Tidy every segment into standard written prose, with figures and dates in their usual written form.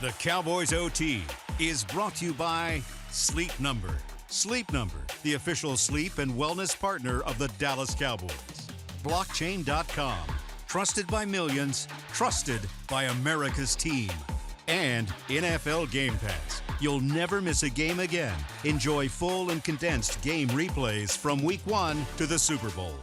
The Cowboys OT is brought to you by Sleep Number. Sleep Number, the official sleep and wellness partner of the Dallas Cowboys. Blockchain.com, trusted by millions, trusted by America's team. And NFL Game Pass. You'll never miss a game again. Enjoy full and condensed game replays from Week 1 to the Super Bowl.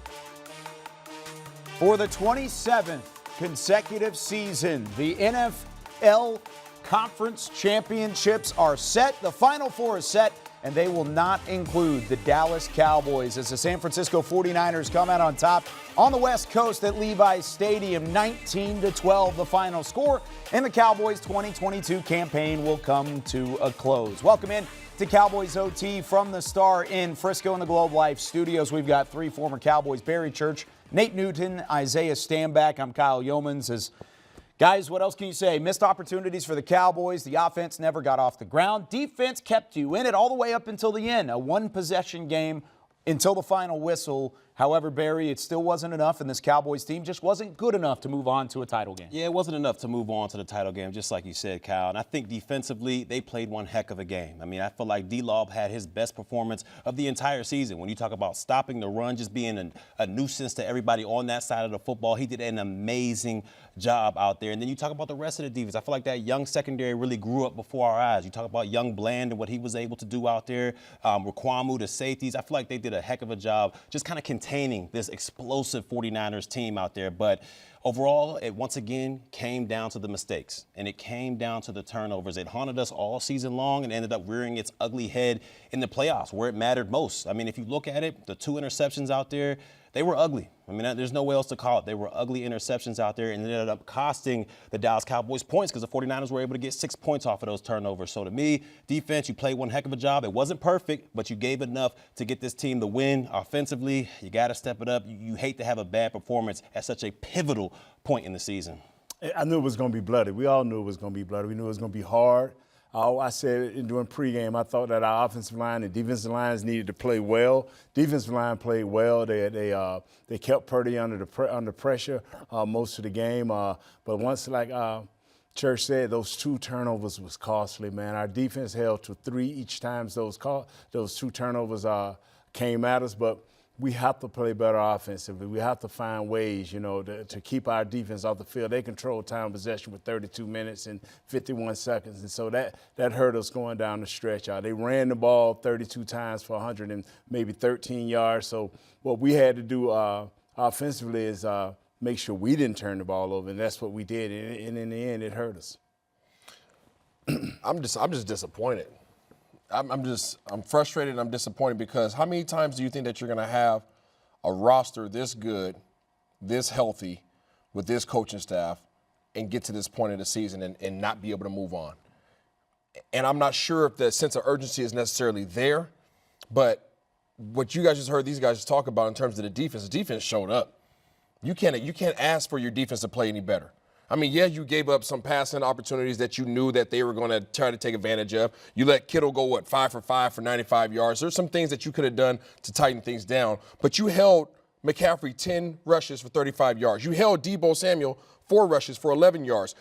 For the 27th consecutive season, the NFL Conference Championships are set. The Final Four is set, and they will not include the Dallas Cowboys as the San Francisco 49ers come out on top on the West Coast at Levi's Stadium. 19-12 the final score, and the Cowboys 2022 campaign will come to a close. Welcome in to Cowboys OT from the Star in Frisco in the Globe Life Studios. We've got three former Cowboys, Barry Church, Nate Newton, Isaiah Stanback. I'm Kyle Youmans. Guys, what else can you say? Missed opportunities for the Cowboys. The offense never got off the ground. Defense kept you in it all the way up until the end. A one-possession game until the final whistle. However, Barry, it still wasn't enough, and this Cowboys team just wasn't good enough to move on to a title game. Yeah, it wasn't enough to move on to the title game, just like you said, Kyle. And I think defensively, they played one heck of a game. I mean, I feel like D-Lob had his best performance of the entire season. When you talk about stopping the run, just being a nuisance to everybody on that side of the football, he did an amazing job out there. And then you talk about the rest of the defense. I feel like that young secondary really grew up before our eyes. You talk about young Bland and what he was able to do out there. Raquamu, the safeties. I feel like they did a heck of a job just kind of containing this explosive 49ers team out there. But overall, it once again came down to the mistakes, and it came down to the turnovers. It haunted us all season long and ended up rearing its ugly head in the playoffs where it mattered most. I mean, if you look at it, the two interceptions out there, they were ugly. I mean, there's no way else to call it. They were ugly interceptions out there, and it ended up costing the Dallas Cowboys points because the 49ers were able to get 6 points off of those turnovers. So to me, defense, you played one heck of a job. It wasn't perfect, but you gave enough to get this team the win. Offensively, you got to step it up. You hate to have a bad performance at such a pivotal point in the season. I knew it was going to be bloody. We all knew it was going to be bloody. We knew it was going to be hard. I said during pregame, I thought that our offensive line and defensive lines needed to play well. Defensive line played well. They kept Purdy under pressure most of the game. But once, like Church said, those two turnovers was costly, man. Our defense held to 3 each time those two turnovers came at us. But we have to play better offensively. We have to find ways, to keep our defense off the field. They control time of possession with 32 minutes and 51 seconds, and so that hurt us going down the stretch. They ran the ball 32 times for 100 and maybe 13 yards. So what we had to do offensively is make sure we didn't turn the ball over, and that's what we did. And in the end, it hurt us. I'm just disappointed. I'm frustrated and I'm disappointed because how many times do you think that you're going to have a roster this good, this healthy, with this coaching staff and get to this point of the season and not be able to move on? And I'm not sure if the sense of urgency is necessarily there, but what you guys just heard these guys just talk about in terms of the defense showed up. You can't ask for your defense to play any better. I mean, yeah, you gave up some passing opportunities that you knew that they were going to try to take advantage of. You let Kittle go, 5 for 5 for 95 yards. There's some things that you could have done to tighten things down. But you held McCaffrey 10 rushes for 35 yards. You held Deebo Samuel 4 rushes for 11 yards.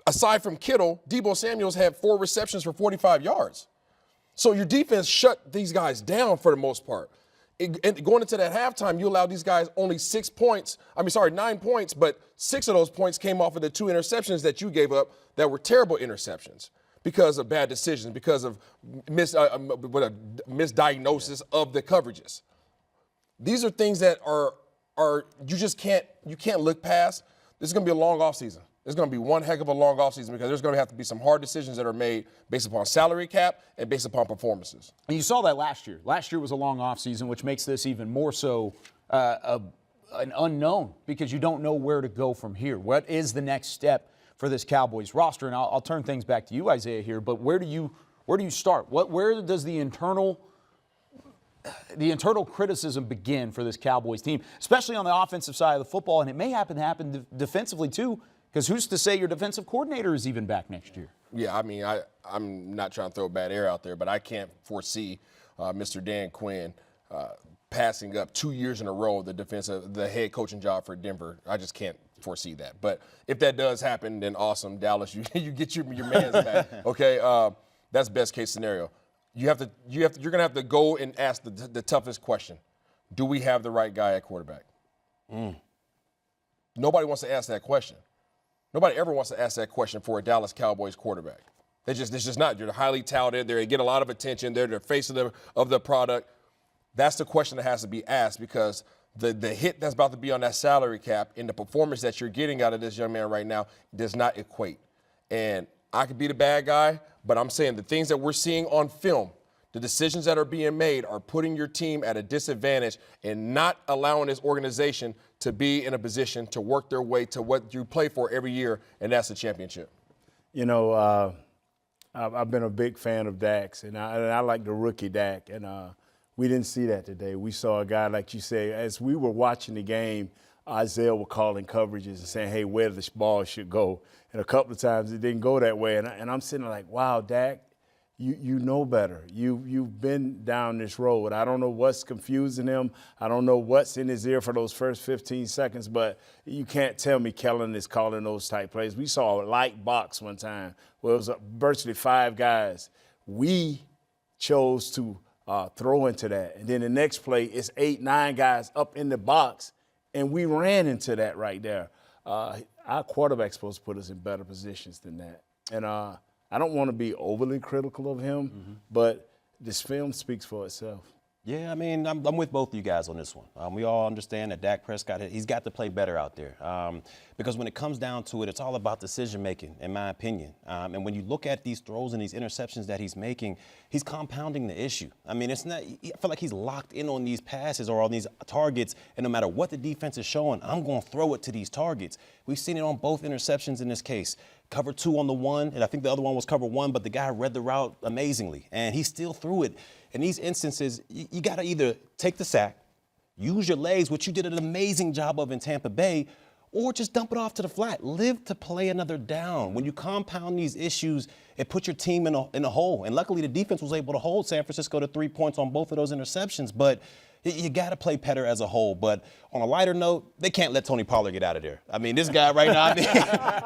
Aside from Kittle, Deebo Samuel's had 4 receptions for 45 yards. So your defense shut these guys down for the most part. And going into that halftime, you allowed these guys only 9 points, but 6 of those points came off of the 2 interceptions that you gave up that were terrible interceptions because of bad decisions, because of misdiagnosis of the coverages. These are things that are you can't look past. This is going to be a long offseason. It's going to be one heck of a long offseason because there's going to have to be some hard decisions that are made based upon salary cap and based upon performances. And you saw that last year. Last year was a long offseason, which makes this even more so an unknown because you don't know where to go from here. What is the next step for this Cowboys roster? And I'll turn things back to you, Isaiah, here. But where do you start? Where does the internal criticism begin for this Cowboys team, especially on the offensive side of the football? And it may happen defensively too. Because who's to say your defensive coordinator is even back next year? Yeah, I mean, I'm not trying to throw bad air out there, but I can't foresee Mr. Dan Quinn passing up 2 years in a row the head coaching job for Denver. I just can't foresee that. But if that does happen, then awesome, Dallas, you get your man's back. Okay, that's best case scenario. You're gonna have to go and ask the toughest question: do we have the right guy at quarterback? Nobody wants to ask that question. Nobody ever wants to ask that question for a Dallas Cowboys quarterback. It's just not. They're highly touted. They get a lot of attention. They're the face of the product. That's the question that has to be asked, because the hit that's about to be on that salary cap and the performance that you're getting out of this young man right now does not equate. And I could be the bad guy, but I'm saying the things that we're seeing on film, the decisions that are being made are putting your team at a disadvantage and not allowing this organization to be in a position to work their way to what you play for every year, and that's the championship. You know, I've been a big fan of Dak's, and I like the rookie Dak, and we didn't see that today. We saw a guy, like you say, as we were watching the game, Isaiah was calling coverages and saying, hey, where the ball should go. And a couple of times it didn't go that way. And I'm sitting there like, wow, Dak, you know better. You've been down this road. I don't know what's confusing him. I don't know what's in his ear for those first 15 seconds, but you can't tell me Kellen is calling those type plays. We saw a light box one time where it was virtually 5 guys. We chose to throw into that. And then the next play, it's 8, 9 guys up in the box, and we ran into that right there. Our quarterback's supposed to put us in better positions than that. And I don't want to be overly critical of him, but this film speaks for itself. Yeah, I mean, I'm with both of you guys on this one. We all understand that Dak Prescott, he's got to play better out there. Because when it comes down to it, it's all about decision-making, in my opinion. And when you look at these throws and these interceptions that he's making, he's compounding the issue. I mean, it's not. I feel like he's locked in on these passes or on these targets, and no matter what the defense is showing, I'm going to throw it to these targets. We've seen it on both interceptions in this case. Cover 2 on the one, and I think the other one was cover 1, but the guy read the route amazingly, and he still threw it. In these instances, you got to either take the sack, use your legs, which you did an amazing job of in Tampa Bay, or just dump it off to the flat. Live to play another down. When you compound these issues, it puts your team in a hole. And luckily, the defense was able to hold San Francisco to 3 points on both of those interceptions. But you got to play better as a whole. But on a lighter note, they can't let Tony Pollard get out of there. I mean, this guy right now,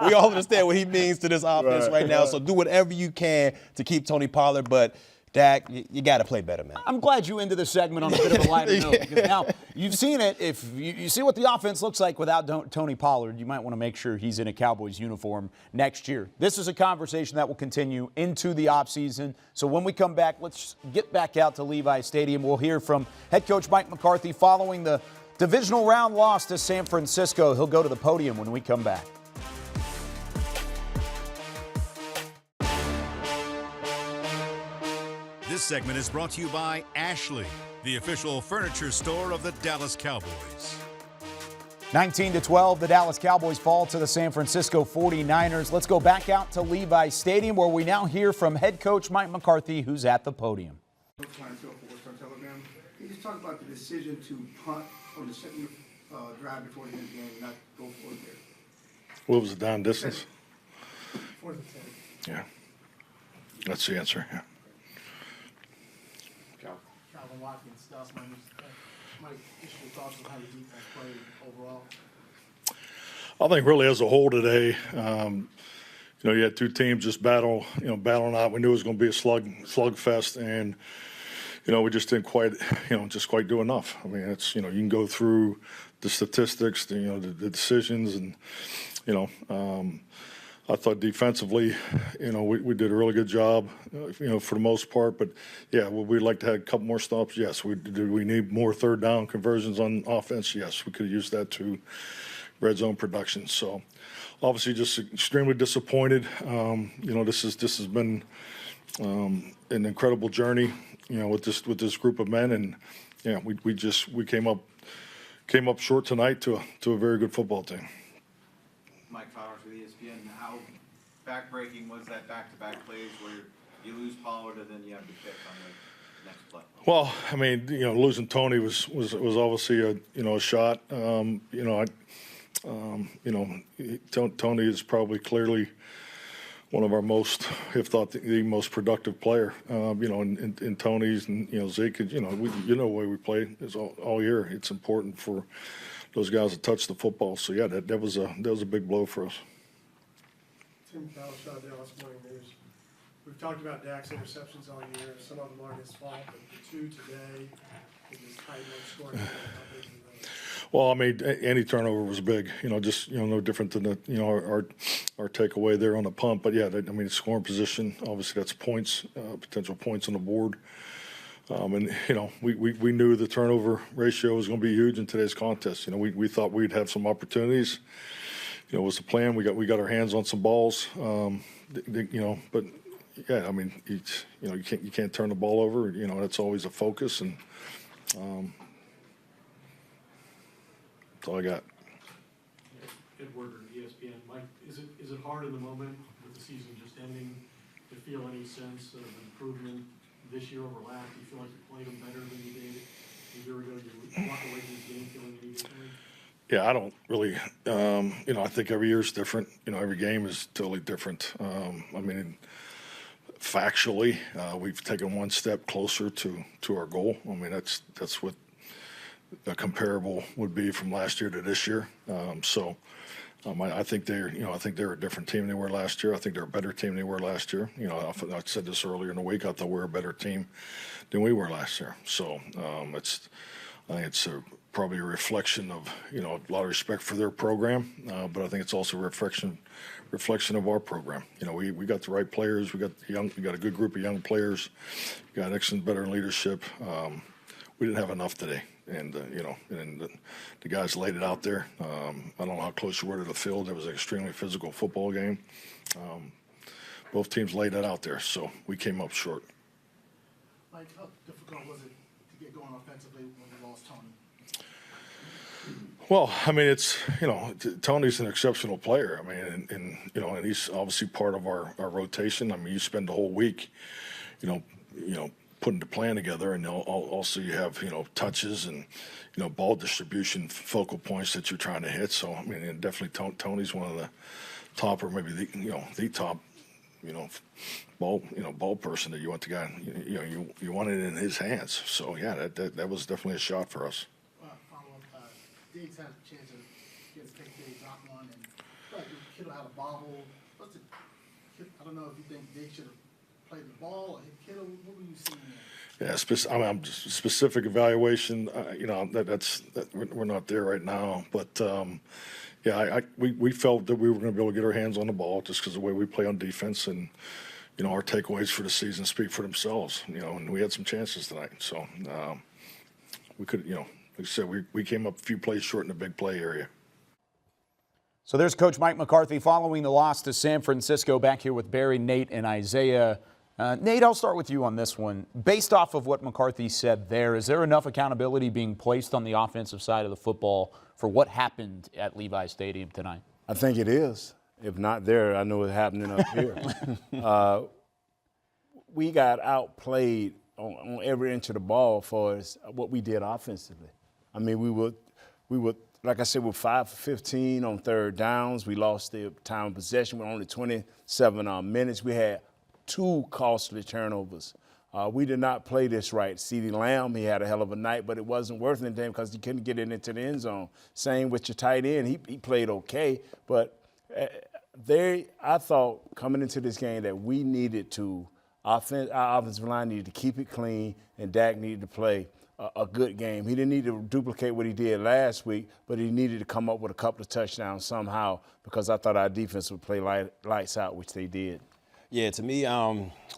we all understand what he means to this offense right now. So do whatever you can to keep Tony Pollard. But Dak, you got to play better, man. I'm glad you ended the segment on a bit of a lighter note, because now you've seen it. If you see what the offense looks like without Tony Pollard, you might want to make sure he's in a Cowboys uniform next year. This is a conversation that will continue into the offseason. So when we come back, let's get back out to Levi Stadium. We'll hear from head coach Mike McCarthy following the divisional round loss to San Francisco. He'll go to the podium when we come back. This segment is brought to you by Ashley, the official furniture store of the Dallas Cowboys. 19-12, the Dallas Cowboys fall to the San Francisco 49ers. Let's go back out to Levi Stadium, where we now hear from head coach Mike McCarthy, who's at the podium. Can you just talk about the decision to punt on the second drive before the end of the game and not go for it there? What was the down distance? 4th and 10. Yeah. That's the answer, yeah. Calvin Watkins, Dallas Miners. Mike, just your thoughts on how the defense played overall? I think really as a whole today, you had 2 teams just battling out. We knew it was going to be a slugfest, and we just didn't quite do enough. I mean, it's you can go through the statistics, the decisions, and I thought defensively, we did a really good job, for the most part. But yeah, would we like to have a couple more stops? Yes. Do we need more 3rd down conversions on offense? Yes. We could have used that to red zone production. So obviously, just extremely disappointed. This has been an incredible journey, with this group of men, and we came up short tonight to a very good football team. Mike Flowers with ESPN. How backbreaking was that back-to-back plays where you lose Pollard and then you have to pick on the next play? Well, I mean, losing Tony was obviously a shot. Tony is probably clearly one of our most, if not the most productive player. In Tony's and Zeke, the way we play is all year. It's important for those guys that touch the football. So yeah, that was a big blow for us. Tim Cowboys, Dallas Morning News. We've talked about Dak's interceptions all year. Some of them aren't his fault, but the two today, he just tight low scoring. Well, I mean, any turnover was big. Just no different than our takeaway there on the punt. But yeah, scoring position. Obviously, that's points, potential points on the board. And we knew the turnover ratio was going to be huge in today's contest. We thought we'd have some opportunities. Was the plan. We got our hands on some balls. But yeah, I mean, you can't turn the ball over. That's always a focus, and that's all I got. Edward, ESPN. Mike, is it hard in the moment with the season just ending to feel any sense of improvement this year over last? Do you feel like you played them better than you did a year ago? Do you walk away from this game feeling any differently? Yeah, I don't really. I think every year is different. Every game is totally different. Factually, we've taken one step closer to our goal. I mean, that's what a comparable would be from last year to this year. I think they're a different team than they were last year. I think they're a better team than they were last year. I said this earlier in the week. I thought we were a better team than we were last year. So I think it's probably a reflection of a lot of respect for their program, but I think it's also a reflection of our program. We got the right players. We got a good group of young players. We got excellent veteran leadership. We didn't have enough today. And the guys laid it out there. I don't know how close you were to the field. It was an extremely physical football game. Both teams laid that out there, so we came up short. Mike, how difficult was it to get going offensively when you lost Tony? Well, I mean, it's Tony's an exceptional player. I mean, and he's obviously part of our rotation. I mean, you spend the whole week, putting the plan together, and also you have touches and ball distribution focal points that you're trying to hit. So I mean, and definitely Tony's one of the top, or maybe the top ball person that you want the guy. You want it in his hands. So yeah, that was definitely a shot for us. Follow-up, Diggs had a chance to get his take drop one, and like Kittle had a bobble. I don't know if you think Diggs should have played the ball or hit Kittle. What were you seeing there? Yeah, specific evaluation. We're not there right now, but we felt that we were going to be able to get our hands on the ball just because of the way we play on defense, and our takeaways for the season speak for themselves. And we had some chances tonight, so we could, like I said, we came up a few plays short in the big play area. So there's Coach Mike McCarthy following the loss to San Francisco. Back here with Barry, Nate, and Isaiah. Nate, I'll start with you on this one. Based off of what McCarthy said there, is there enough accountability being placed on the offensive side of the football for what happened at Levi Stadium tonight? I think it is. If not there, I know it's happening up here. We got outplayed on every inch of the ball for what we did offensively. I mean, we would, like I said, we're 5 for 15 on third downs. We lost the time of possession. We're only 27 minutes. We had 2 costly turnovers. We did not play this right. CeeDee Lamb, he had a hell of a night, but it wasn't worth anything because he couldn't get it into the end zone. Same with your tight end. He played okay, but I thought coming into this game that we needed to, our offensive line needed to keep it clean, and Dak needed to play a good game. He didn't need to duplicate what he did last week, but he needed to come up with a couple of touchdowns somehow, because I thought our defense would play lights out, which they did. Yeah, to me,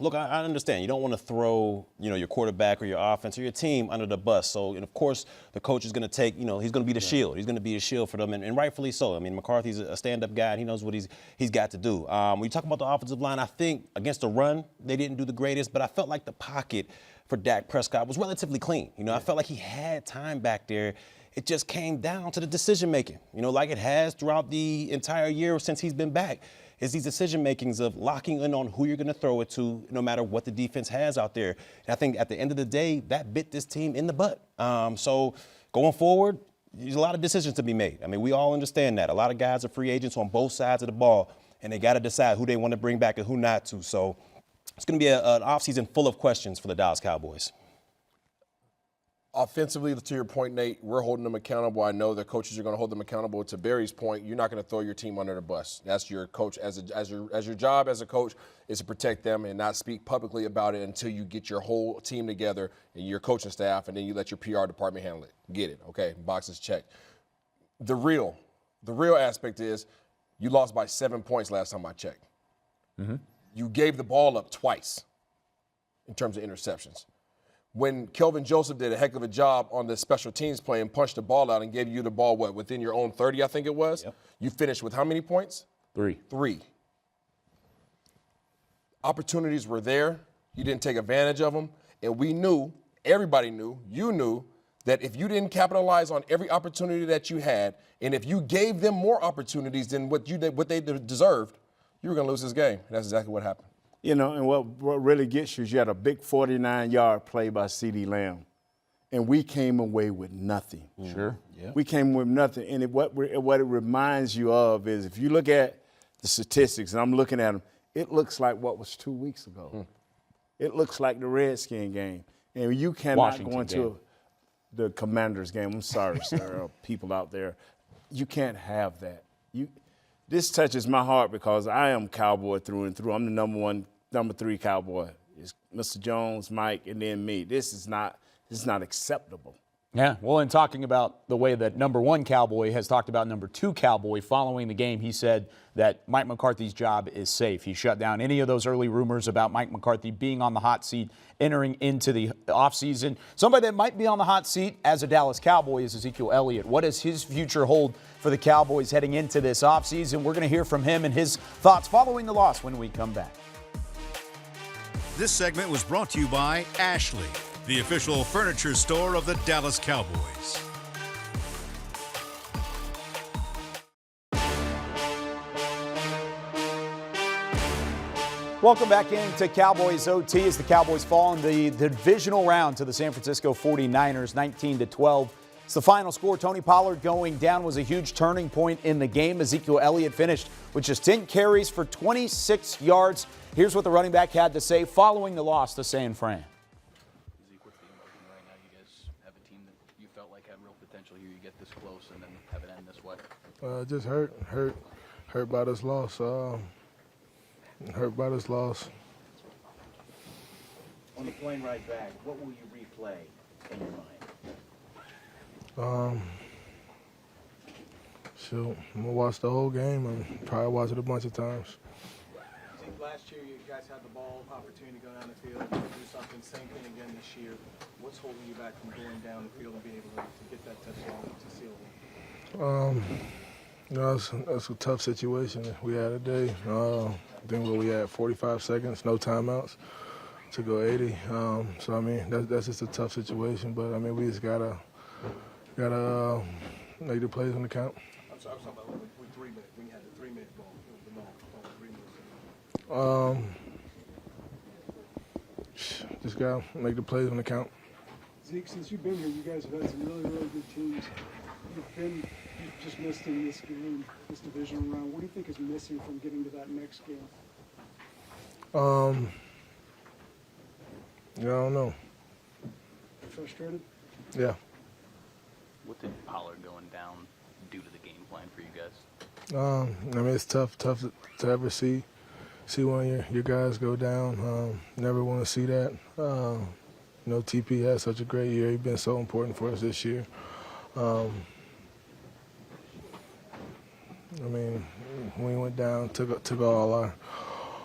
look, I understand. You don't want to throw, your quarterback or your offense or your team under the bus. So, and of course, the coach is going to take, he's going to be the shield. He's going to be a shield for them, and rightfully so. I mean, McCarthy's a stand-up guy, and he knows what he's got to do. When you talk about the offensive line, I think against the run, they didn't do the greatest, but I felt like the pocket for Dak Prescott was relatively clean. I felt like he had time back there. It just came down to the decision-making, like it has throughout the entire year since he's been back. Is these decision-makings of locking in on who you're going to throw it to, no matter what the defense has out there. And I think at the end of the day, that bit this team in the butt. So going forward, there's a lot of decisions to be made. I mean, we all understand that. A lot of guys are free agents on both sides of the ball, and they got to decide who they want to bring back and who not to. So it's going to be an offseason full of questions for the Dallas Cowboys. Offensively, to your point, Nate, we're holding them accountable. I know the coaches are going to hold them accountable. To Barry's point, you're not going to throw your team under the bus. That's your coach. As your job as a coach is to protect them and not speak publicly about it until you get your whole team together and your coaching staff, and then you let your PR department handle it. Get it? Okay, boxes checked. The real aspect is you lost by 7 points last time I checked. Mm-hmm. You gave the ball up twice in terms of interceptions. When Kelvin Joseph did a heck of a job on the special teams play and punched the ball out and gave you the ball, within your own 30, I think it was? Yep. You finished with how many points? 3. 3. Opportunities were there. You didn't take advantage of them. And we knew, everybody knew, you knew, that if you didn't capitalize on every opportunity that you had, and if you gave them more opportunities than what they deserved, you were going to lose this game. And that's exactly what happened. You know, and what really gets you is you had a big 49-yard play by CeeDee Lamb, and we came away with nothing. Sure. Yeah. We came with nothing. And what it reminds you of is if you look at the statistics, and I'm looking at them, it looks like what was 2 weeks ago. It looks like the Redskin game. And you cannot Washington go into the Commanders game. I'm sorry, sir, people out there. You can't have that. This touches my heart because I am Cowboy through and through. I'm the number 3 Cowboy. It's Mr. Jones, Mike, and then me. This is not acceptable. Yeah, well, in talking about the way that number 1 Cowboy has talked about number 2 Cowboy following the game, he said that Mike McCarthy's job is safe. He shut down any of those early rumors about Mike McCarthy being on the hot seat entering into the offseason. Somebody that might be on the hot seat as a Dallas Cowboy is Ezekiel Elliott. What does his future hold for the Cowboys heading into this offseason? We're going to hear from him and his thoughts following the loss when we come back. This segment was brought to you by Ashley, the official furniture store of the Dallas Cowboys. Welcome back into Cowboys OT as the Cowboys fall in the divisional round to the San Francisco 49ers, 19-12. It's the final score. Tony Pollard going down was a huge turning point in the game. Ezekiel Elliott finished with just 10 carries for 26 yards. Here's what the running back had to say following the loss to San Fran. Zeke, what's the emotion right now? You guys have a team that you felt like had real potential here. You get this close and then have it end this way. Just hurt by this loss. Hurt by this loss. On the plane ride back, what will you replay in your mind? Shoot, I'm gonna watch the whole game and probably watch it a bunch of times. I think last year you guys had the ball opportunity to go down the field and do something. Same thing again this year. What's holding you back from going down the field and being able to get that touchdown to seal it? You know, that's a tough situation we had today. Then we had 45 seconds, no timeouts to go 80. So I mean, that's just a tough situation. But I mean, we just gotta make the plays on the count. I'm sorry, I was talking about with 3 minutes. When you had the 3-minute ball, it was the long 3 minutes. Just gotta make the plays on the count. Zeke, since you've been here, you guys have had some really, really good teams. You've just missed in this game, this divisional round. What do you think is missing from getting to that next game? Yeah, I don't know. Frustrated? Yeah. What did Pollard going down do to the game plan for you guys? I mean, it's tough to ever see one of your guys go down. Never want to see that. You know, TP had such a great year. He's been so important for us this year. I mean, when we went down, took all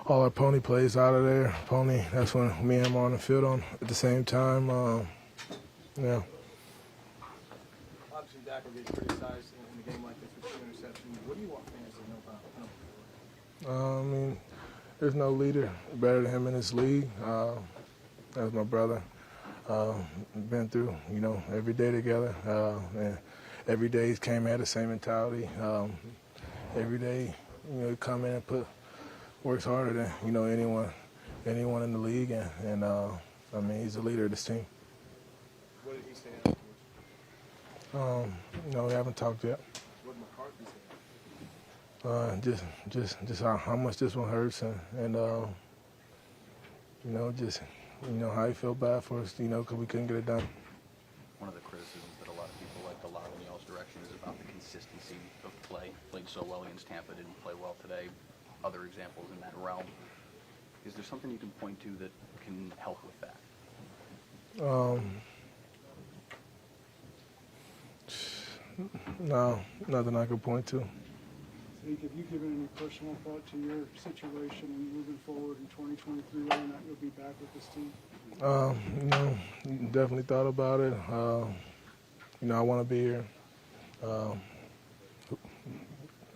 our pony plays out of there. Pony, that's when me and him are on the field on at the same time. Yeah. Obviously, Dak will get criticized in a game like this with 2 interceptions. What do you want fans to know about him? I mean, there's no leader better than him in this league. That's my brother. Been through, you know, every day together. And every day he's came at the same mentality. Every day, you know, he come in and works harder than, you know, anyone in the league. And I mean, he's the leader of this team. What did he say afterwards? No, we haven't talked yet. What did McCarthy say? Just how much this one hurts and you know, just, you know, how he felt bad for us, you know, because we couldn't get it done. one of the criticisms that a lot of people like to lob in y'all's direction is about the consistency of play. Played so well against Tampa, didn't play well today. Other examples in that realm. Is there something you can point to that can help with that? No, nothing I can point to. Zeke, have you given any personal thought to your situation and moving forward in 2023, whether or not you'll be back with this team? Definitely thought about it. I want to be here. I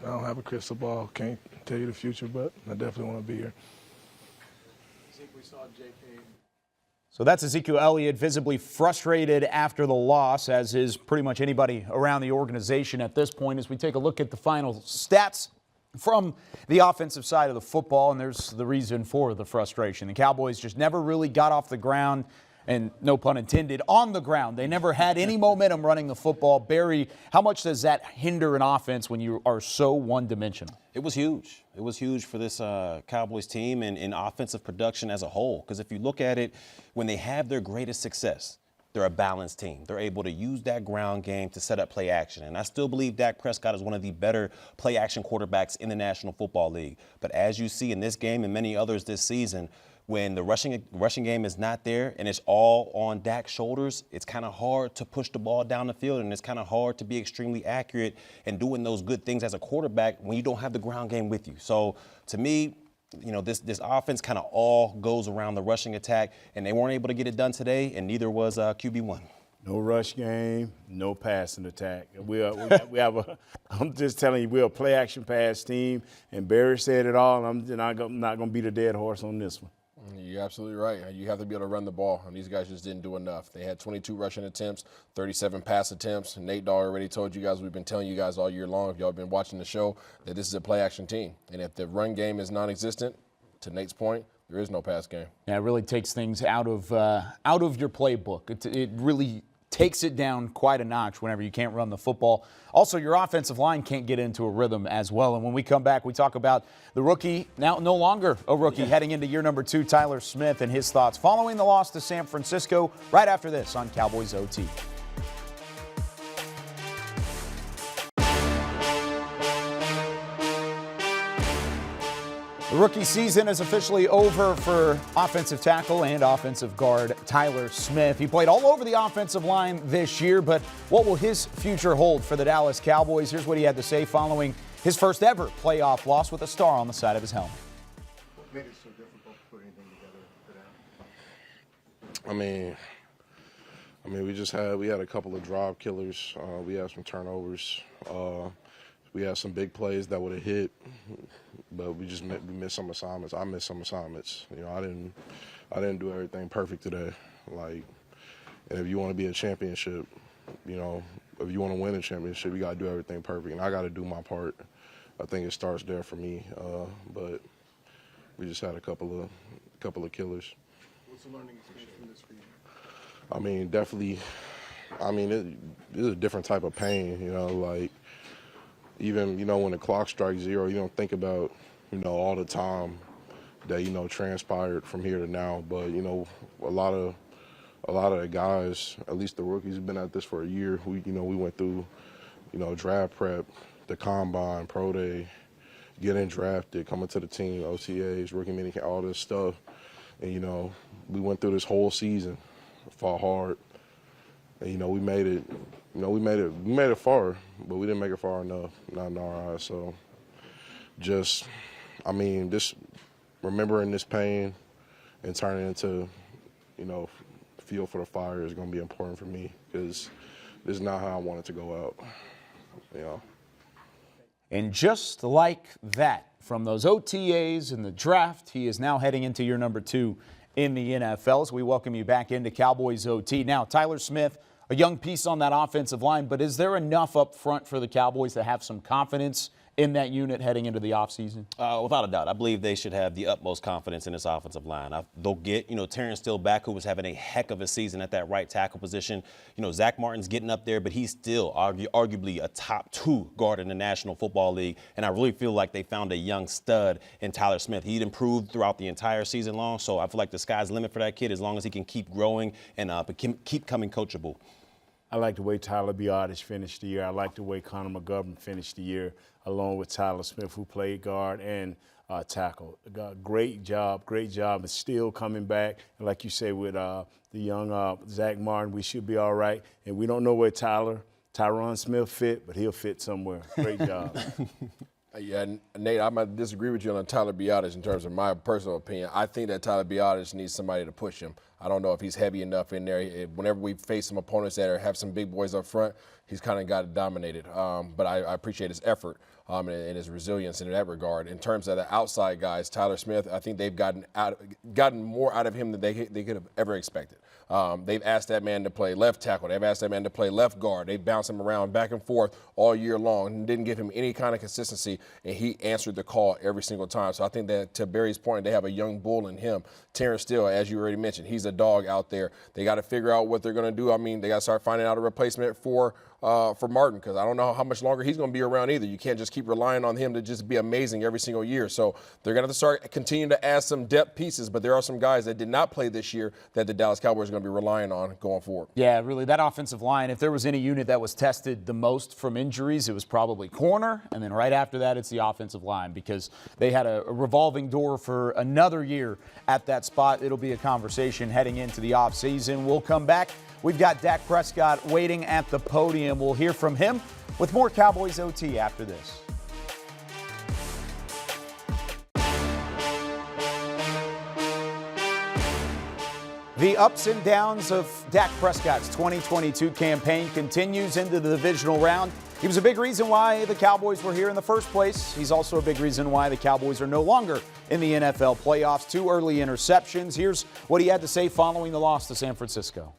don't have a crystal ball. Can't tell you the future, but I definitely want to be here. Zeke, we saw J.K. So that's Ezekiel Elliott, visibly frustrated after the loss, as is pretty much anybody around the organization at this point, as we take a look at the final stats from the offensive side of the football, and there's the reason for the frustration. The Cowboys just never really got off the ground, and no pun intended, on the ground. They never had any momentum running the football. Barry, how much does that hinder an offense when you are so one-dimensional? It was huge. It was huge for this Cowboys team and in offensive production as a whole. Because if you look at it, when they have their greatest success, they're a balanced team. They're able to use that ground game to set up play action. And I still believe Dak Prescott is one of the better play action quarterbacks in the National Football League. But as you see in this game and many others this season, when the rushing game is not there and it's all on Dak's shoulders, it's kind of hard to push the ball down the field, and it's kind of hard to be extremely accurate and doing those good things as a quarterback when you don't have the ground game with you. So to me, this offense kind of all goes around the rushing attack, and they weren't able to get it done today, and neither was QB1. No rush game, no passing attack. We have a. I'm just telling you, we're a play action pass team, and Barry said it all. And I'm not going to beat a dead horse on this one. You're absolutely right. You have to be able to run the ball, and these guys just didn't do enough. They had 22 rushing attempts, 37 pass attempts. Nate Dahl already told you guys, we've been telling you guys all year long, if y'all have been watching the show, that this is a play-action team. And if the run game is non-existent, to Nate's point, there is no pass game. Yeah, it really takes things out of your playbook. It really takes it down quite a notch whenever you can't run the football. Also, your offensive line can't get into a rhythm as well. And when we come back, we talk about the rookie, now no longer a rookie, heading into year number 2, Tyler Smith, and his thoughts following the loss to San Francisco right after this on Cowboys OT. The rookie season is officially over for offensive tackle and offensive guard Tyler Smith. He played all over the offensive line this year, but what will his future hold for the Dallas Cowboys? Here's what he had to say following his first ever playoff loss with a star on the side of his helmet. What made it so difficult to put anything together today? We had a couple of drive killers. We had some turnovers. We had some big plays that would have hit, but we missed some assignments. I missed some assignments. I didn't do everything perfect today. And if you want to be a championship, if you want to win a championship, you got to do everything perfect, and I got to do my part. I think it starts there for me, but we just had a couple of killers. What's the learning experience from this for you? Definitely. It is a different type of pain. Even, when the clock strikes 0, you don't think about, all the time that, transpired from here to now. But, a lot of the guys, at least the rookies, have been at this for a year. We went through, draft prep, the combine, pro day, getting drafted, coming to the team, OTAs, rookie mini, all this stuff. And, we went through this whole season, fought hard. And, we made it. We made it far, but we didn't make it far enough, not in our eyes. So just remembering this pain and turning it into, fuel for the fire is going to be important for me, because this is not how I want it to go out, And just like that, from those OTAs and the draft, he is now heading into year number 2 in the NFL. So we welcome you back into Cowboys OT. Now, Tyler Smith, a young piece on that offensive line, but is there enough up front for the Cowboys to have some confidence in that unit heading into the offseason? Without a doubt. I believe they should have the utmost confidence in this offensive line. They'll get, Terrence Steele back, who was having a heck of a season at that right tackle position. Zach Martin's getting up there, but he's still arguably a top 2 guard in the National Football League. And I really feel like they found a young stud in Tyler Smith. He'd improved throughout the entire season long, so I feel like the sky's the limit for that kid as long as he can keep growing and keep coming coachable. I like the way Tyler Biadasz finished the year. I like the way Connor McGovern finished the year, along with Tyler Smith, who played guard and tackle. Great job, and still coming back. And like you say, with the young Zach Martin, we should be all right. And we don't know where Tyron Smith fit, but he'll fit somewhere. Great job. Yeah, Nate, I might disagree with you on Tyler Biadasz in terms of my personal opinion. I think that Tyler Biadasz needs somebody to push him. I don't know if he's heavy enough in there. Whenever we face some opponents that have some big boys up front, he's kind of got it dominated. But I appreciate his effort and his resilience in that regard. In terms of the outside guys, Tyler Smith, I think they've gotten more out of him than they could have ever expected. They've asked that man to play left tackle. They've asked that man to play left guard. They bounced him around back and forth all year long and didn't give him any kind of consistency, and he answered the call every single time. So I think that, to Barry's point, they have a young bull in him. Terrence Steele, as you already mentioned, he's a dog out there. They got to figure out what they're going to do. I mean, they got to start finding out a replacement for Martin, because I don't know how much longer he's going to be around either. You can't just keep relying on him to just be amazing every single year. So they're going to have to start continuing to add some depth pieces, but there are some guys that did not play this year that the Dallas Cowboys are going to be relying on going forward. Yeah, really, that offensive line, if there was any unit that was tested the most from injuries, it was probably corner, and then right after that, it's the offensive line, because they had a revolving door for another year at that spot. It'll be a conversation heading into the offseason. We'll come back. We've got Dak Prescott waiting at the podium. We'll hear from him with more Cowboys OT after this. The ups and downs of Dak Prescott's 2022 campaign continues into the divisional round. He was a big reason why the Cowboys were here in the first place. He's also a big reason why the Cowboys are no longer in the NFL playoffs. 2 early interceptions. Here's what he had to say following the loss to San Francisco.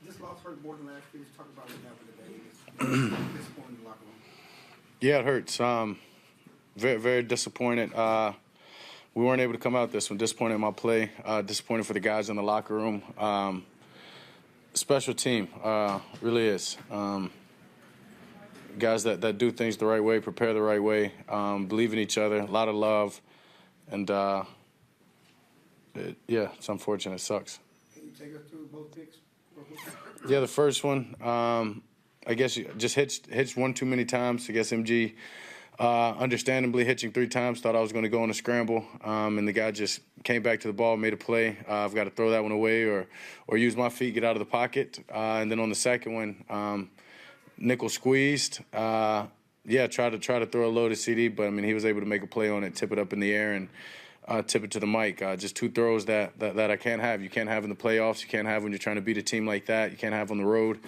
This loss hurt more than last year. Talk about what happened today. Disappointing in the locker room. Yeah, it hurts. Very, very disappointed. We weren't able to come out this one. Disappointed in my play. Disappointed for the guys in the locker room. Special team, really is. Guys that do things the right way, prepare the right way, believe in each other, a lot of love, and it's unfortunate. It sucks. Can you take us through both picks? Yeah, the first one, I guess you just hitched one too many times. I guess MG, understandably hitching 3 times, thought I was going to go on a scramble, and the guy just came back to the ball, made a play. I've got to throw that one away or use my feet, get out of the pocket. And then on the second one, nickel squeezed. Tried to throw a loaded CD, but I mean he was able to make a play on it, tip it up in the air, and tip it to the mic. Just 2 throws that I can't have. You can't have in the playoffs. You can't have when you're trying to beat a team like that. You can't have on the road.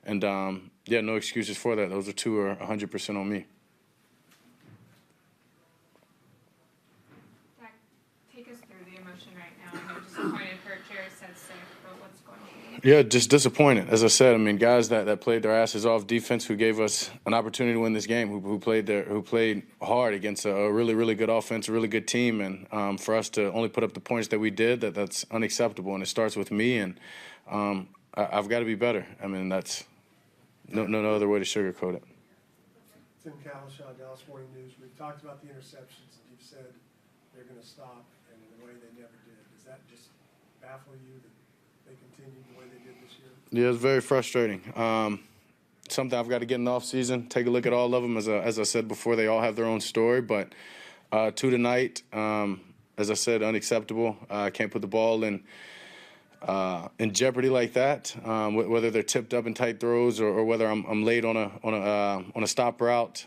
And no excuses for that. Those 2 are 100% on me. Dak, take us through the emotion right now. I know disappointed for Jerry said sick, but what's going on? Yeah, just disappointed. As I said, I mean, guys that played their asses off, defense who gave us an opportunity to win this game, who played hard against a really, really good offense, a really good team, and for us to only put up the points that we did, that's unacceptable. And it starts with me, and I've got to be better. I mean, that's no other way to sugarcoat it. Tim Cowlishaw, Dallas Morning News. We've talked about the interceptions, and you've said they're going to stop, and in a way they never did. Does that just baffle you that they continued the way they did this year? Yeah, it's very frustrating. Something I've got to get in the offseason, take a look at all of them. As I said before, they all have their own story, but 2 tonight, as I said, unacceptable. I can't put the ball in jeopardy like that, whether they're tipped up in tight throws or whether I'm late on a stop route.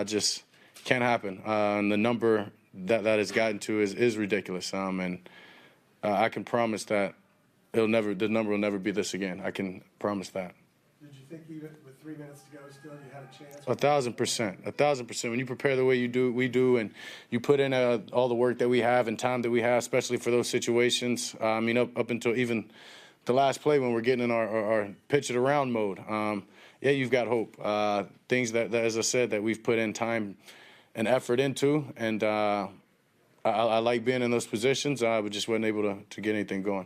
Just can't happen. And the number that it's gotten to is ridiculous. And I can promise that the number will never be this again. I can promise that. Did you think even with 3 minutes to go still you had a chance? 1,000%. 1,000%. When you prepare the way we do, and you put in all the work that we have and time that we have, especially for those situations, I mean, up until even the last play when we're getting in our pitch it around mode, you've got hope. Things that, as I said, that we've put in time and effort into, and I like being in those positions. I just wasn't able to get anything going.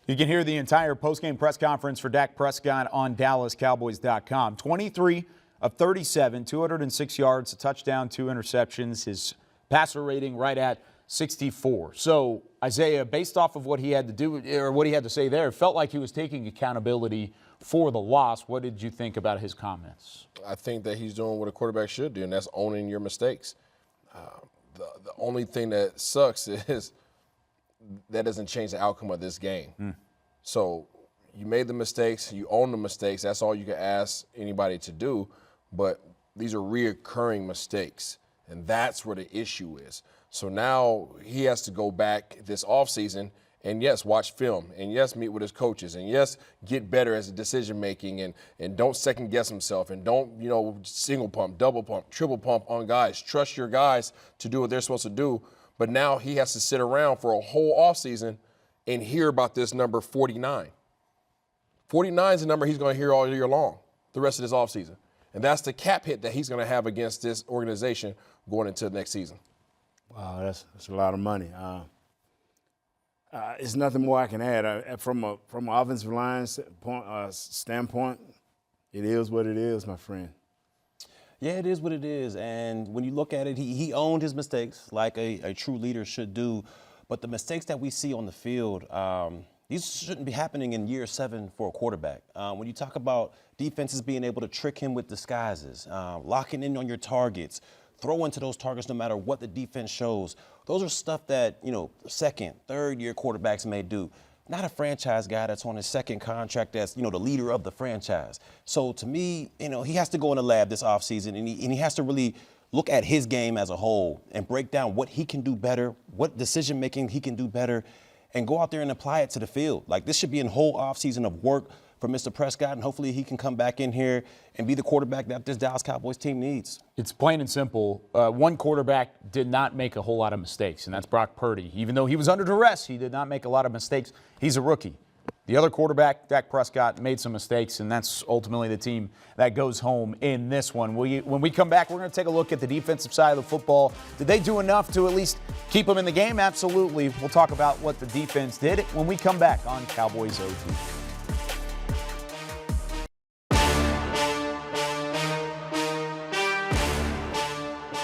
You can hear the entire postgame press conference for Dak Prescott on DallasCowboys.com. 23 of 37, 206 yards, a touchdown, 2 interceptions. His passer rating right at 64. So, Isaiah, based off of what he had to do or what he had to say there, it felt like he was taking accountability for the loss. What did you think about his comments? I think that he's doing what a quarterback should do, and that's owning your mistakes. The only thing that sucks is that doesn't change the outcome of this game. So you made the mistakes, you own the mistakes. That's all you can ask anybody to do. But these are reoccurring mistakes, and that's where the issue is. So now he has to go back this offseason and, yes, watch film, and, yes, meet with his coaches, and, yes, get better as a decision-making, and don't second-guess himself, and don't, single pump, double pump, triple pump on guys. Trust your guys to do what they're supposed to do. But now he has to sit around for a whole offseason and hear about this number 49. 49 is the number he's going to hear all year long, the rest of this offseason. And that's the cap hit that he's going to have against this organization going into the next season. Wow, that's a lot of money. It's nothing more I can add. From an offensive line standpoint, it is what it is, my friend. Yeah, it is what it is. And when you look at it, he owned his mistakes like a true leader should do. But the mistakes that we see on the field, these shouldn't be happening in year 7 for a quarterback. When you talk about defenses being able to trick him with disguises, locking in on your targets, throw into those targets no matter what the defense shows, those are stuff that, second, third-year quarterbacks may do. Not a franchise guy that's on his second contract that's, the leader of the franchise. So to me, he has to go in the lab this offseason, and he has to really look at his game as a whole and break down what he can do better, what decision-making he can do better, and go out there and apply it to the field. Like, this should be a whole offseason of work for Mr. Prescott, and hopefully he can come back in here and be the quarterback that this Dallas Cowboys team needs. It's plain and simple. One quarterback did not make a whole lot of mistakes, and that's Brock Purdy. Even though he was under duress, he did not make a lot of mistakes. He's a rookie. The other quarterback, Dak Prescott, made some mistakes, and that's ultimately the team that goes home in this one. When we come back, we're going to take a look at the defensive side of the football. Did they do enough to at least keep them in the game? Absolutely. We'll talk about what the defense did when we come back on Cowboys OT.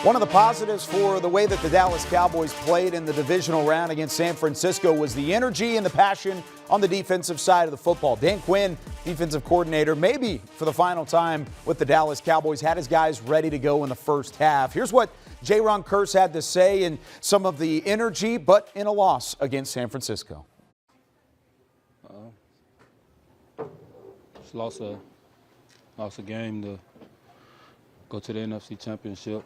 One of the positives for the way that the Dallas Cowboys played in the divisional round against San Francisco was the energy and the passion on the defensive side of the football. Dan Quinn, defensive coordinator, maybe for the final time with the Dallas Cowboys, had his guys ready to go in the first half. Here's what Jaron Kearse had to say in some of the energy, but in a loss against San Francisco. Just lost a game to go to the NFC Championship.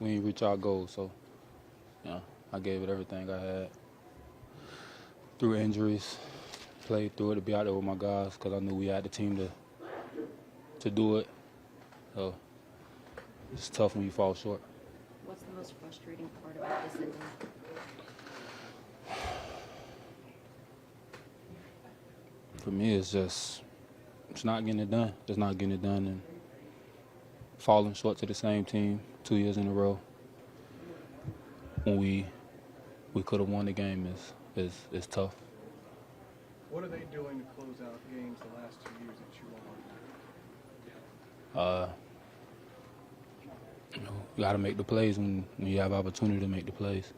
We didn't reach our goal, so I gave it everything I had. Through injuries, played through it to be out there with my guys because I knew we had the team to do it. So it's tough when you fall short. What's the most frustrating part about this ending? For me, it's not getting it done. Just not getting it done and falling short to the same team 2 years in a row when we could have won the game is tough. What are they doing to close out games the last 2 years that you won? You got to make the plays when you have opportunity to make the plays.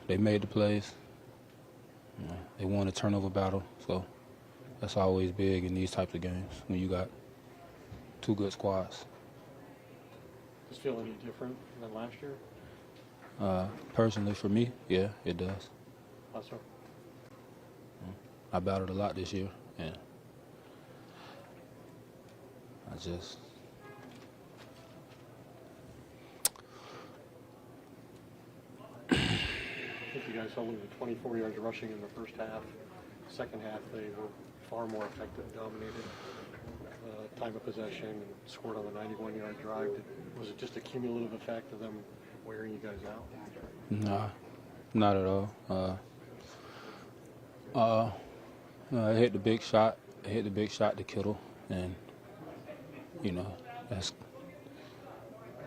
They made the plays. They won a turnover battle, so that's always big in these types of games when you got two good squads. Does it feel any different than last year? Personally, for me, yeah, it does. How so? I battled a lot this year, and I think you guys only had 24 yards rushing in the first half. Second half, they were far more effective, dominated time of possession, and scored on the 91-yard drive. Was it just a cumulative effect of them wearing you guys out? Nah, not at all. I hit the big shot. I hit the big shot to Kittle, and that's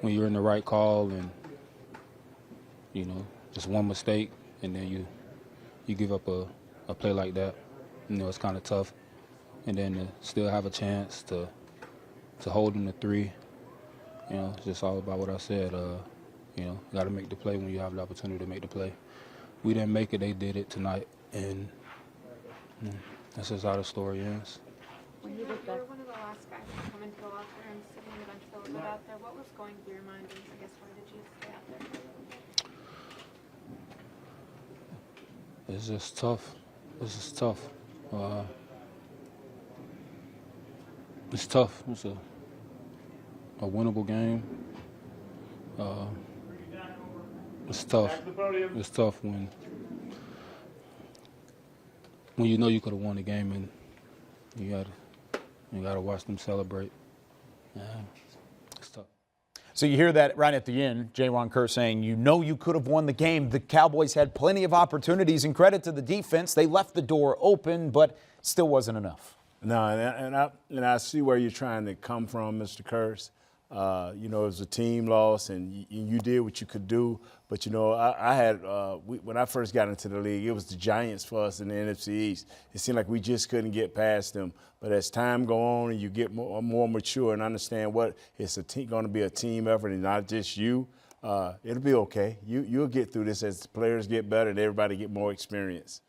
when you're in the right call, and just one mistake, and then you give up a play like that. It's kind of tough. And then to still have a chance to hold them to 3 You know, it's just all about what I said. You know, got to make the play when you have the opportunity to make the play. We didn't make it, they did it tonight, and that's just how the story ends. When you were one of the last guys to come into the locker room, sitting on the bench a little bit out there, what was going through your mind, and I guess why did you stay out there? It's just tough. It's just tough. It's tough. It's a winnable game. It's tough. It's tough when you know you could have won the game and you gotta watch them celebrate. Yeah, it's tough. So you hear that right at the end, Jayron Kerr saying, you know you could have won the game. The Cowboys had plenty of opportunities, and credit to the defense. They left the door open, but still wasn't enough. No, and I see where you're trying to come from, Mr. Kurtz. You know, it was a team loss, and you did what you could do. But, you know, I had when I first got into the league, it was the Giants for us in the NFC East. It seemed like we just couldn't get past them. But as time go on and you get more mature and understand what it's going to be a team effort and not just you, it'll be okay. You'll get through this as the players get better and everybody get more experience.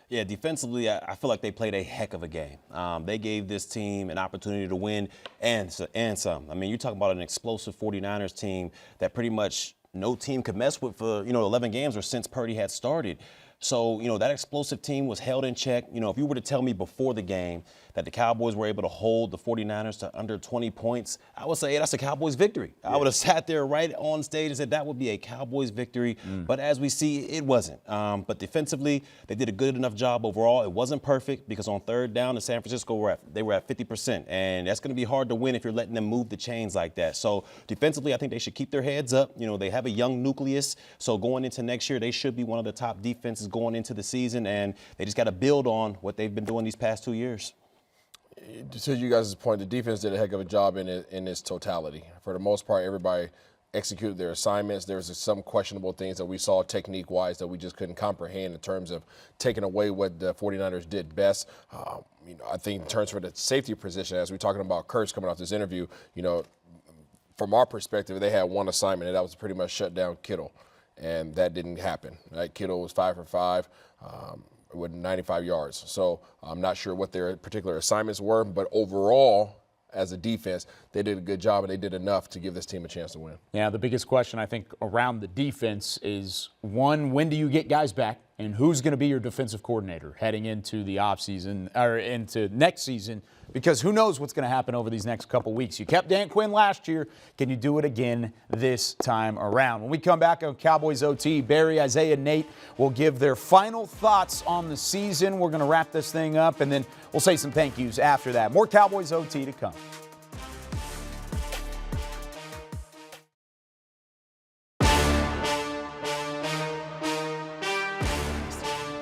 Yeah, defensively, I feel like they played a heck of a game. They gave this team an opportunity to win and some. I mean, you're talking about an explosive 49ers team that pretty much no team could mess with for, 11 games or since Purdy had started. So, that explosive team was held in check. If you were to tell me before the game that the Cowboys were able to hold the 49ers to under 20 points, I would say that's a Cowboys victory. Yeah. I would have sat there right on stage and said that would be a Cowboys victory. But as we see, it wasn't. But defensively, they did a good enough job overall. It wasn't perfect because on third down in San Francisco, they were at 50%. And that's going to be hard to win if you're letting them move the chains like that. So defensively, I think they should keep their heads up. They have a young nucleus. So going into next year, they should be one of the top defenses going into the season. And they just got to build on what they've been doing these past 2 years. To you guys' point, the defense did a heck of a job in its totality. For the most part, everybody executed their assignments. There was some questionable things that we saw technique-wise that we just couldn't comprehend in terms of taking away what the 49ers did best. I think in terms of the safety position, as we're talking about Kurtz coming off this interview, from our perspective, they had one assignment, and that was pretty much shut down Kittle, and that didn't happen. Right? Kittle was 5 for 5. With 95 yards. So I'm not sure what their particular assignments were, but overall, as a defense, they did a good job and they did enough to give this team a chance to win. Yeah, the biggest question I think around the defense is, one, when do you get guys back, and who's going to be your defensive coordinator heading into the offseason or into next season? Because who knows what's going to happen over these next couple weeks. You kept Dan Quinn last year. Can you do it again this time around? When we come back on Cowboys OT, Barry, Isaiah, Nate will give their final thoughts on the season. We're going to wrap this thing up, and then we'll say some thank yous after that. More Cowboys OT to come.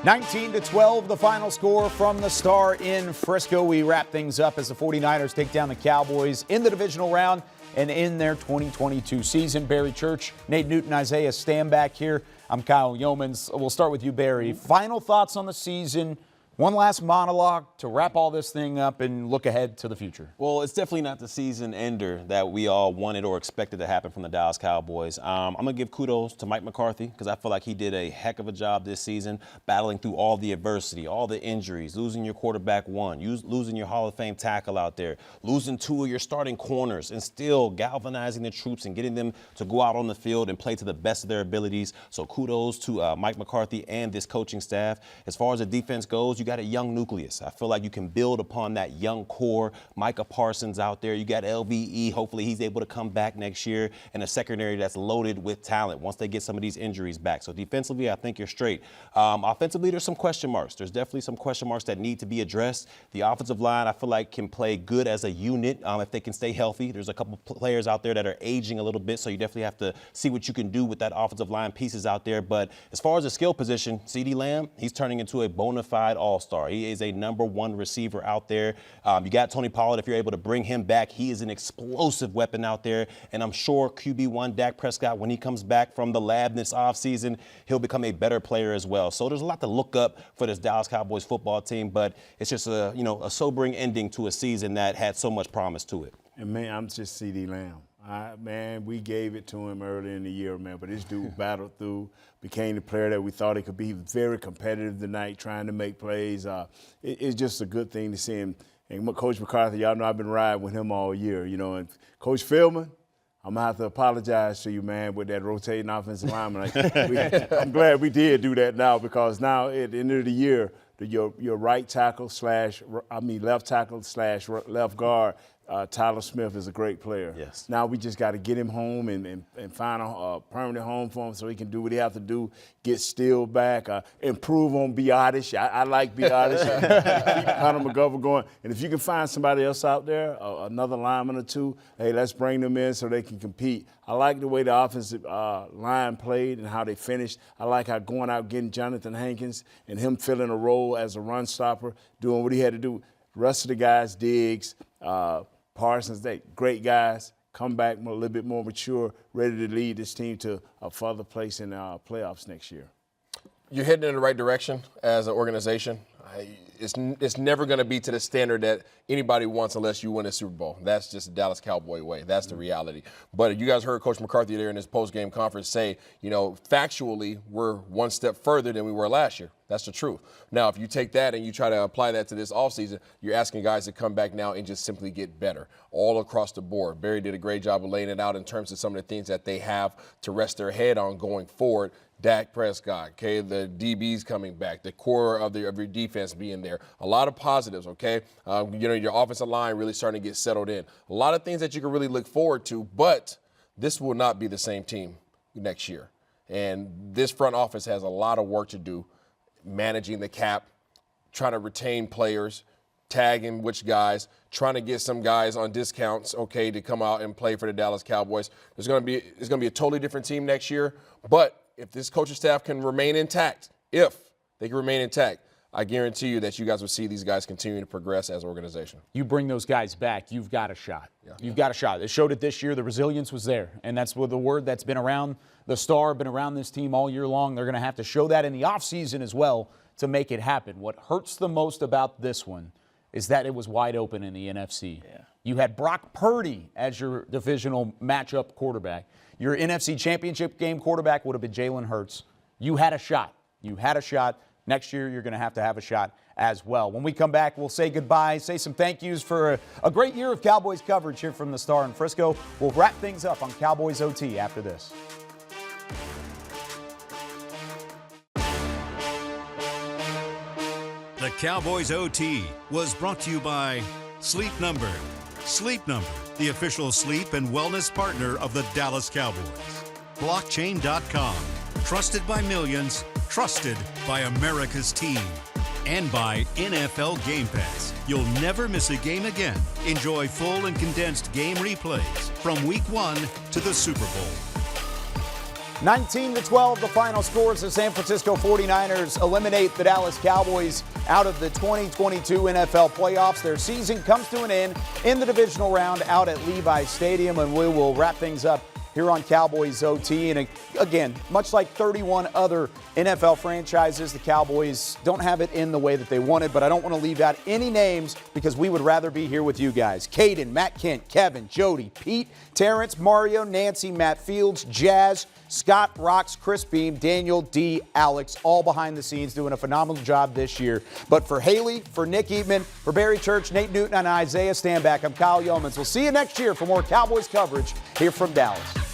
19-12, the final score from the Star in Frisco. We wrap things up as the 49ers take down the Cowboys in the divisional round and in their 2022 season. Barry Church, Nate Newton, Isaiah Stanback here. I'm Kyle Youmans. We'll start with you, Barry. Final thoughts on the season. One last monologue to wrap all this thing up and look ahead to the future. Well, it's definitely not the season ender that we all wanted or expected to happen from the Dallas Cowboys. I'm going to give kudos to Mike McCarthy because I feel like he did a heck of a job this season battling through all the adversity, all the injuries, losing your quarterback one, losing your Hall of Fame tackle out there, losing 2 of your starting corners, and still galvanizing the troops and getting them to go out on the field and play to the best of their abilities. So kudos to Mike McCarthy and this coaching staff. As far as the defense goes, you got a young nucleus. I feel like you can build upon that young core. Micah Parsons out there. You got LVE. Hopefully he's able to come back next year, and a secondary that's loaded with talent once they get some of these injuries back. So defensively, I think you're straight. Offensively, there's some question marks. There's definitely some question marks that need to be addressed. The offensive line, I feel like, can play good as a unit if they can stay healthy. There's a couple players out there that are aging a little bit, so you definitely have to see what you can do with that offensive line pieces out there. But as far as the skill position, CeeDee Lamb, he's turning into a bona fide all-star. He is a #1 receiver out there. You got Tony Pollard. If you're able to bring him back, he is an explosive weapon out there. And I'm sure QB1 Dak Prescott, when he comes back from the lab this offseason, he'll become a better player as well. So there's a lot to look up for this Dallas Cowboys football team, but it's just a sobering ending to a season that had so much promise to it. And man, I'm just CeeDee Lamb. Man, we gave it to him early in the year, man. But this dude battled through, became the player that we thought he could be. Very competitive tonight, trying to make plays. It's just a good thing to see him. And Coach McCarthy, y'all know I've been riding with him all year, you know. And Coach Philman, I'm going to have to apologize to you, man, with that rotating offensive lineman. I'm glad we did do that now, because now at the end of the year, your left tackle / left guard, Tyler Smith is a great player. Yes. Now we just got to get him home and find a permanent home for him so he can do what he has to do, get Steele back, improve on Biotish. I like Biotish. Keep Conor McGovern going. And if you can find somebody else out there, another lineman or two, hey, let's bring them in so they can compete. I like the way the offensive line played and how they finished. I like how going out getting Jonathan Hankins and him filling a role as a run stopper, doing what he had to do. The rest of the guys, Diggs, Parsons, they great guys, come back a little bit more mature, ready to lead this team to a further place in playoffs next year. You're heading in the right direction as an organization. It's never going to be to the standard that anybody wants unless you win a Super Bowl. That's just the Dallas Cowboy way. That's the reality. But you guys heard Coach McCarthy there in his post-game conference say, you know, factually, we're one step further than we were last year. That's the truth. Now, if you take that and you try to apply that to this offseason, you're asking guys to come back now and just simply get better all across the board. Barry did a great job of laying it out in terms of some of the things that they have to rest their head on going forward. Dak Prescott, okay, the DBs coming back, the core of your defense being there. A lot of positives, okay? Your offensive line really starting to get settled in. A lot of things that you can really look forward to, but this will not be the same team next year. And this front office has a lot of work to do, managing the cap, trying to retain players, tagging which guys, trying to get some guys on discounts, okay, to come out and play for the Dallas Cowboys. It's going to be a totally different team next year, but if this coaching staff can remain intact, I guarantee you that you guys will see these guys continue to progress as an organization. You bring those guys back, you've got a shot. Yeah. You've got a shot. They showed it this year. The resilience was there, and that's what the word that's been around the star, been around this team all year long. They're going to have to show that in the offseason as well to make it happen. What hurts the most about this one is that it was wide open in the NFC. Yeah. You had Brock Purdy as your divisional matchup quarterback. Your NFC Championship game quarterback would have been Jalen Hurts. You had a shot. You had a shot. Next year, you're going to have a shot as well. When we come back, we'll say goodbye, say some thank yous for a great year of Cowboys coverage here from the Star in Frisco. We'll wrap things up on Cowboys OT after this. The Cowboys OT was brought to you by Sleep Number. Sleep Number, the official sleep and wellness partner of the Dallas Cowboys. Blockchain.com, trusted by millions, trusted by America's team. And by NFL Game Pass. You'll never miss a game again. Enjoy full and condensed game replays from Week 1 to the Super Bowl. 19-12, the final scores. The San Francisco 49ers eliminate the Dallas Cowboys out of the 2022 NFL playoffs. Their season comes to an end in the divisional round out at Levi's Stadium, and we will wrap things up here on Cowboys OT. And again, much like 31 other NFL franchises, the Cowboys don't have it in the way that they wanted, but I don't want to leave out any names because we would rather be here with you guys. Caden, Matt Kent, Kevin, Jody, Pete, Terrence, Mario, Nancy, Matt Fields, Jazz, Scott, Rox, Chris Beam, Daniel, D, Alex, all behind the scenes doing a phenomenal job this year. But for Haley, for Nick Eatman, for Barry Church, Nate Newton, and Isaiah Stanback, I'm Kyle Youmans. We'll see you next year for more Cowboys coverage here from Dallas.